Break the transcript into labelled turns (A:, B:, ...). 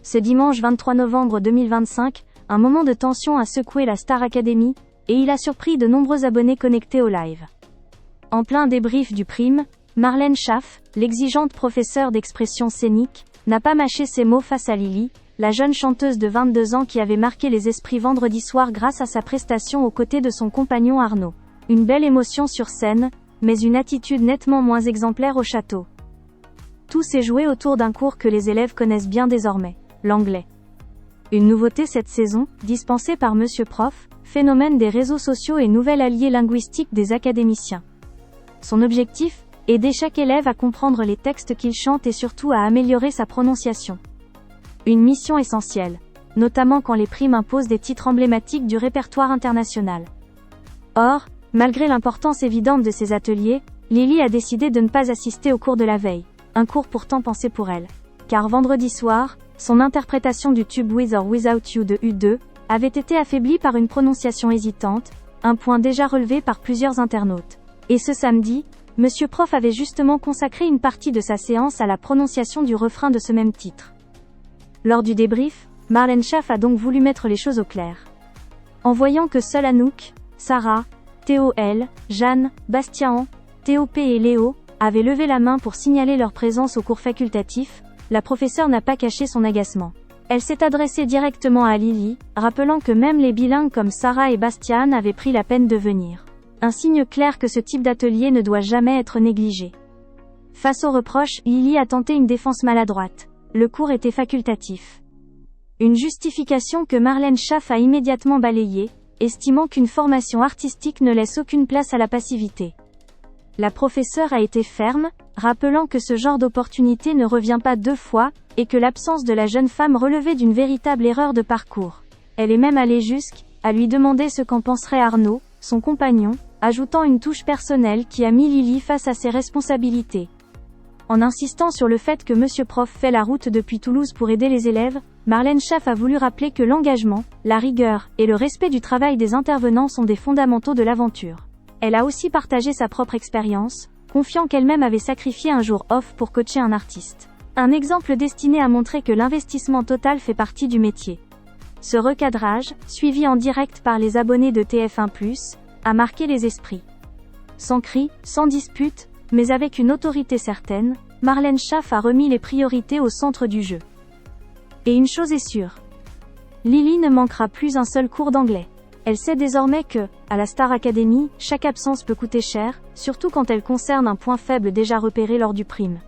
A: Ce dimanche 23 novembre 2025, un moment de tension a secoué la Star Academy, et il a surpris de nombreux abonnés connectés au live. En plein débrief du prime, Marlène Schaff, l'exigeante professeure d'expression scénique, n'a pas mâché ses mots face à Lily, la jeune chanteuse de 22 ans qui avait marqué les esprits vendredi soir grâce à sa prestation aux côtés de son compagnon Arnaud. Une belle émotion sur scène, mais une attitude nettement moins exemplaire au château. Tout s'est joué autour d'un cours que les élèves connaissent bien désormais, l'anglais. Une nouveauté cette saison, dispensée par Monsieur Prof, phénomène des réseaux sociaux et nouvel allié linguistique des académiciens. Son objectif, aider chaque élève à comprendre les textes qu'il chante et surtout à améliorer sa prononciation. Une mission essentielle, notamment quand les primes imposent des titres emblématiques du répertoire international. Or, malgré l'importance évidente de ces ateliers, Lily a décidé de ne pas assister au cours de la veille, un cours pourtant pensé pour elle. Car vendredi soir, son interprétation du tube With or Without You de U2 avait été affaiblie par une prononciation hésitante, un point déjà relevé par plusieurs internautes. Et ce samedi, Monsieur Prof avait justement consacré une partie de sa séance à la prononciation du refrain de ce même titre. Lors du débrief, Marlène Schaff a donc voulu mettre les choses au clair. En voyant que seuls Anouk, Sarah, Théo L, Jeanne, Bastien, Théo P et Léo avaient levé la main pour signaler leur présence au cours facultatif, la professeure n'a pas caché son agacement. Elle s'est adressée directement à Lily, rappelant que même les bilingues comme Sarah et Bastien avaient pris la peine de venir. Un signe clair que ce type d'atelier ne doit jamais être négligé. Face aux reproches, Lily a tenté une défense maladroite. Le cours était facultatif. Une justification que Marlène Schaff a immédiatement balayée, estimant qu'une formation artistique ne laisse aucune place à la passivité. La professeure a été ferme, rappelant que ce genre d'opportunité ne revient pas deux fois, et que l'absence de la jeune femme relevait d'une véritable erreur de parcours. Elle est même allée jusqu'à lui demander ce qu'en penserait Arnaud, son compagnon, ajoutant une touche personnelle qui a mis Lily face à ses responsabilités. En insistant sur le fait que Monsieur Prof fait la route depuis Toulouse pour aider les élèves, Marlène Schaff a voulu rappeler que l'engagement, la rigueur et le respect du travail des intervenants sont des fondamentaux de l'aventure. Elle a aussi partagé sa propre expérience, confiant qu'elle-même avait sacrifié un jour off pour coacher un artiste. Un exemple destiné à montrer que l'investissement total fait partie du métier. Ce recadrage, suivi en direct par les abonnés de TF1+, a marqué les esprits. Sans cri, sans dispute, mais avec une autorité certaine, Marlène Schaff a remis les priorités au centre du jeu. Et une chose est sûre. Lily ne manquera plus un seul cours d'anglais. Elle sait désormais que, à la Star Academy, chaque absence peut coûter cher, surtout quand elle concerne un point faible déjà repéré lors du prime.